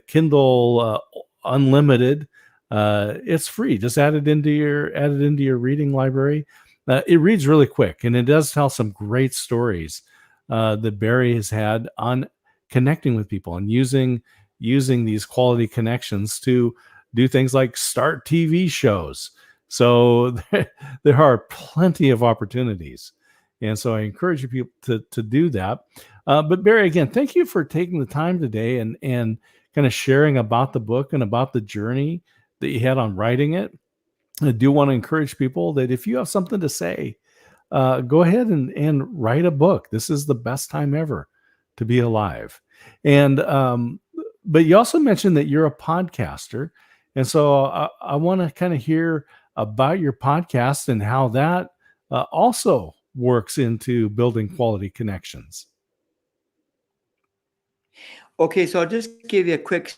Kindle Unlimited, it's free. Just add it into your reading library. It reads really quick, and it does tell some great stories that Barry has had on connecting with people and using these quality connections to do things like start TV shows. So there are plenty of opportunities. And so I encourage you people to do that. But Barry, again, thank you for taking the time today and kind of sharing about the book and about the journey that you had on writing it. I do want to encourage people that if you have something to say, go ahead and write a book. This is the best time ever to be alive. And but you also mentioned that you're a podcaster. And so I want to kind of hear about your podcast and how that also works into building quality connections. Okay, so I'll just give you a quick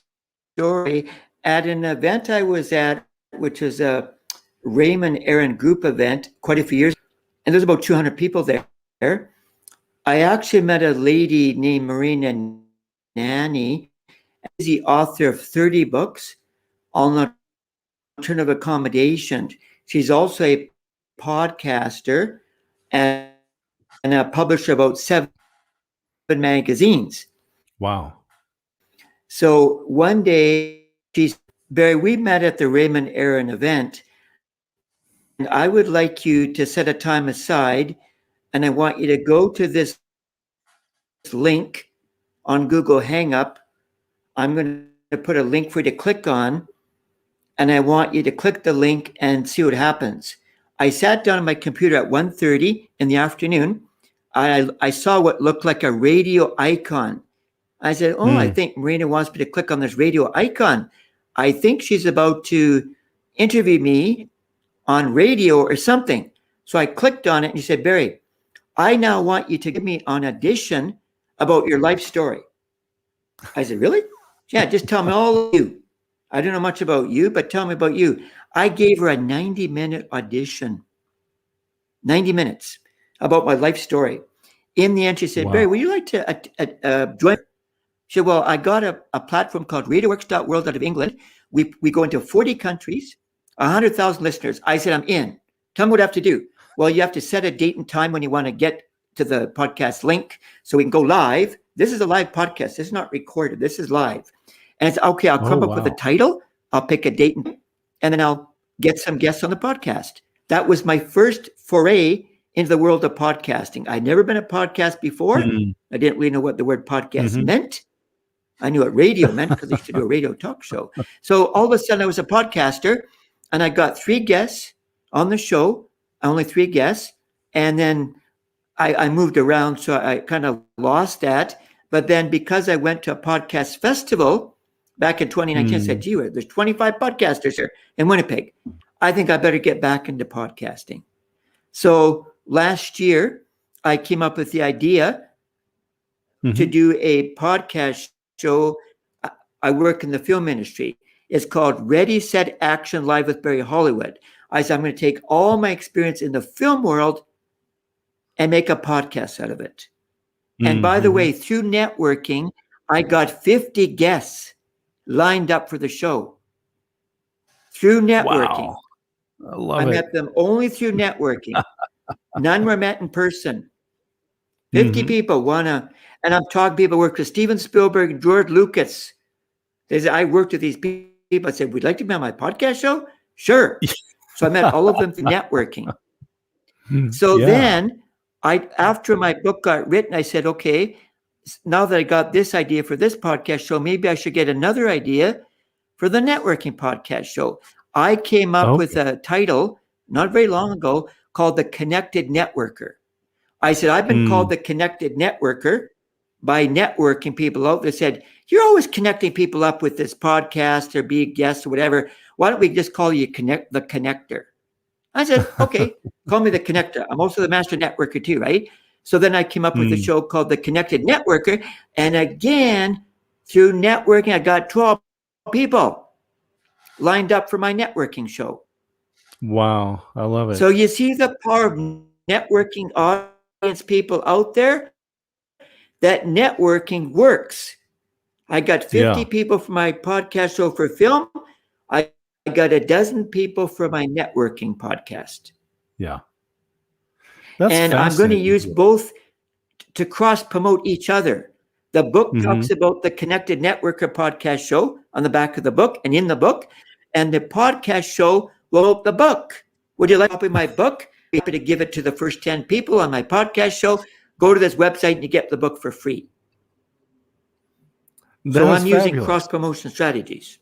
story. At an event I was at, which is a Raymond Aaron group event quite a few years, and there's about 200 people there. I actually met a lady named Marina Nanny. She's the author of 30 books, all alternative accommodation. She's also a podcaster and a publisher of about 7 magazines. Wow. So one day she's Barry, we met at the Raymond Aaron event, and I would like you to set a time aside, and I want you to go to this link on Google Hangup. I'm going to put a link for you to click on, and I want you to click the link and see what happens. I sat down on my computer at 1:30 in the afternoon. I saw what looked like a radio icon. I said, I think Marina wants me to click on this radio icon. I think she's about to interview me on radio or something. So I clicked on it and he said, Barry, I now want you to give me an audition about your life story. I said, really? Yeah, just tell me all of you. I don't know much about you, but tell me about you. I gave her a 90-minute audition, 90 minutes about my life story. In the end, she said, Barry, would you like to join? She said, well, I got a platform called RadioWorks.world out of England. We go into 40 countries, 100,000 listeners. I said, I'm in. Tell me what I have to do. Well, you have to set a date and time when you want to get to the podcast link so we can go live. This is a live podcast. This is not recorded. This is live. And it's okay. I'll come up with a title. I'll pick a date and then I'll get some guests on the podcast. That was my first foray into the world of podcasting. I'd never been a podcast before. I didn't really know what the word podcast meant. I knew what radio meant because I used to do a radio talk show. So all of a sudden I was a podcaster and I got 3 guests on the show, only 3 guests. And then I moved around, so I kind of lost that. But then because I went to a podcast festival back in 2019, I said, gee, there's 25 podcasters here in Winnipeg. I think I better get back into podcasting. So last year, I came up with the idea to do a podcast show. I work in the film industry. It's called Ready, Set, Action Live with Barry Hollywood. I said, I'm going to take all my experience in the film world and make a podcast out of it. And by the way, through networking, I got 50 guests lined up for the show. Through networking. Wow. I love it. I met them only through networking. None were met in person. 50 people wanna, and I'm talking people who worked with Steven Spielberg, George Lucas. They said, I worked with these people. I said, would you like to be on my podcast show? Sure. So I met all of them through networking. So then after my book got written, I said, okay, now that I got this idea for this podcast show, maybe I should get another idea for the networking podcast show. I came up with a title not very long ago called The Connected Networker. I said, I've been called the Connected Networker by networking people out there. Said, you're always connecting people up with this podcast or be a guest or whatever. Why don't we just call you the Connector? I said, okay, call me the Connector. I'm also the Master Networker too, right? So then I came up with a show called The Connected Networker. And again, through networking, I got 12 people lined up for my networking show. Wow. I love it. So you see the power of networking audience people out there, that networking works. I got 50 people for my podcast show for film. I got a dozen people for my networking podcast. Yeah. And I'm going to use both to cross promote each other. The book talks about the Connected Networker podcast show on the back of the book and in the book. And the podcast show will open the book. Would you like to copy my book? Be happy to give it to the first 10 people on my podcast show. Go to this website and you get the book for free. So I'm using cross-promotion strategies.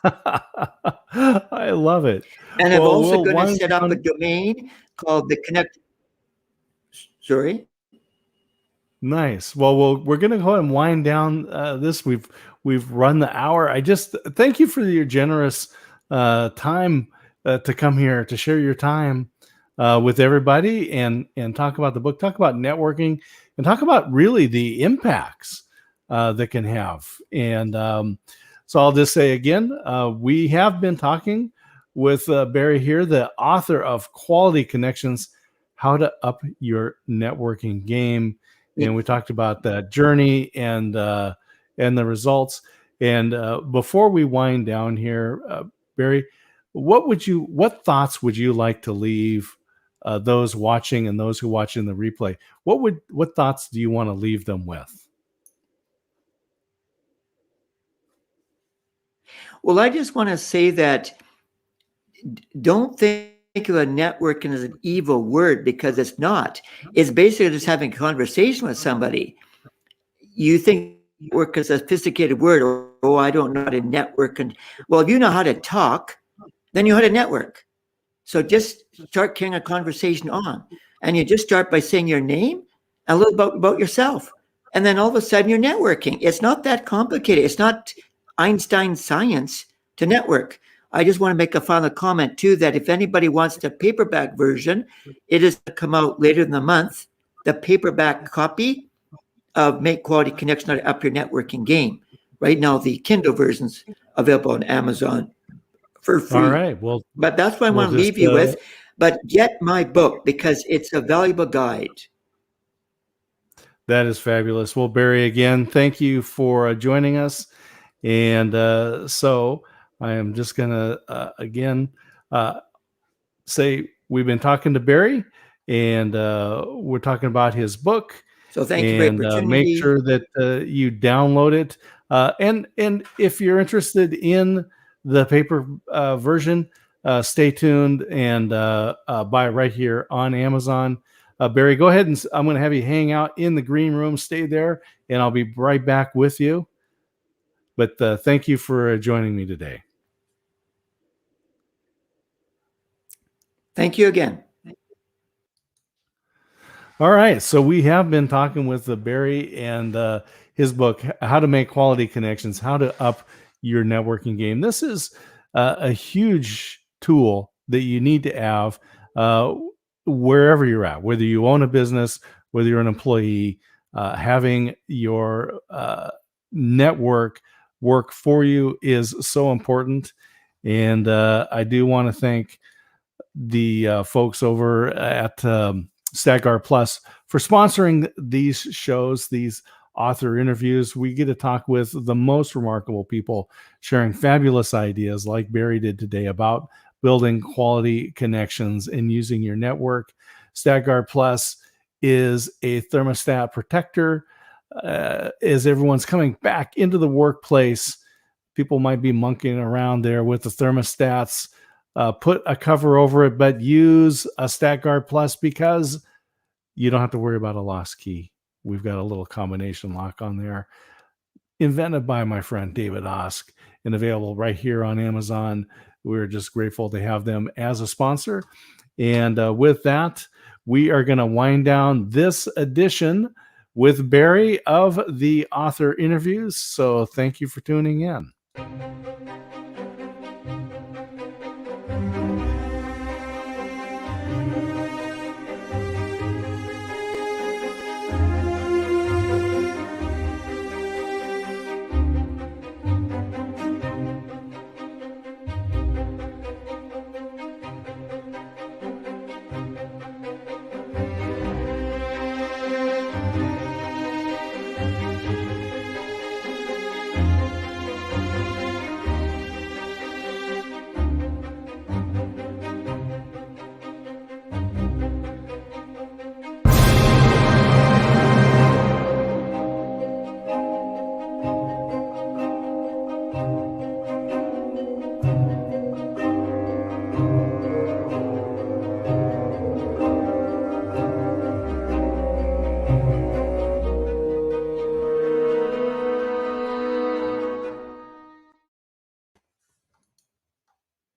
I love it. And I'm also going to set up a domain called the Connect. Sorry? Nice. Well, we're going to go ahead and wind down this. We've run the hour. I just thank you for your generous time to come here to share your time with everybody and talk about the book, talk about networking, and talk about really the impacts that can have. And so I'll just say again, we have been talking with Barry here, the author of Quality Connections, How to Up Your Networking Game. And we talked about that journey and the results. And before we wind down here, Barry, what thoughts would you like to leave those watching and those who watch in the replay? What thoughts do you want to leave them with? Well, I just want to say that don't think of a networking as an evil word, because it's not. It's basically just having a conversation with somebody. You think network is a sophisticated word, or, oh, I don't know how to network. And well, if you know how to talk, then you know how to network. So just start carrying a conversation on. And you just start by saying your name and a little about yourself. And then all of a sudden you're networking. It's not that complicated. It's not Einstein science to network. I just want to make a final comment too, that if anybody wants the paperback version, it is to come out later in the month, the paperback copy of Make Quality Connection How to Up Your Networking Game. Right now, the Kindle version's available on Amazon for free. All right. Well, but that's what I want to leave you with. But get my book, because it's a valuable guide. That is fabulous. Well, Barry, again, thank you for joining us. And so I am just going to, again, say we've been talking to Barry, and we're talking about his book. So thank you for the opportunity. Make sure that you download it. And if you're interested in the paper version, stay tuned and buy it right here on Amazon. Barry, go ahead, and I'm going to have you hang out in the green room. Stay there, and I'll be right back with you. But thank you for joining me today. Thank you again. All right. So we have been talking with Barry and his book, How to Make Quality Connections, How to Up Your Networking Game. This is a huge tool that you need to have wherever you're at, whether you own a business, whether you're an employee, having your network work for you is so important. And I do want to thank the folks over at Staggar Plus for sponsoring these shows, these author interviews. We get to talk with the most remarkable people sharing fabulous ideas like Barry did today about building quality connections and using your network. Staggar Plus is a thermostat protector. As everyone's coming back into the workplace, people might be monkeying around there with the thermostats. Put a cover over it, but use a Staggar Plus, because you don't have to worry about a lost key. We've got a little combination lock on there, invented by my friend David Osk and available right here on Amazon. We're just grateful to have them as a sponsor. And with that, we are going to wind down this edition with Barry of the Author Interviews. So thank you for tuning in.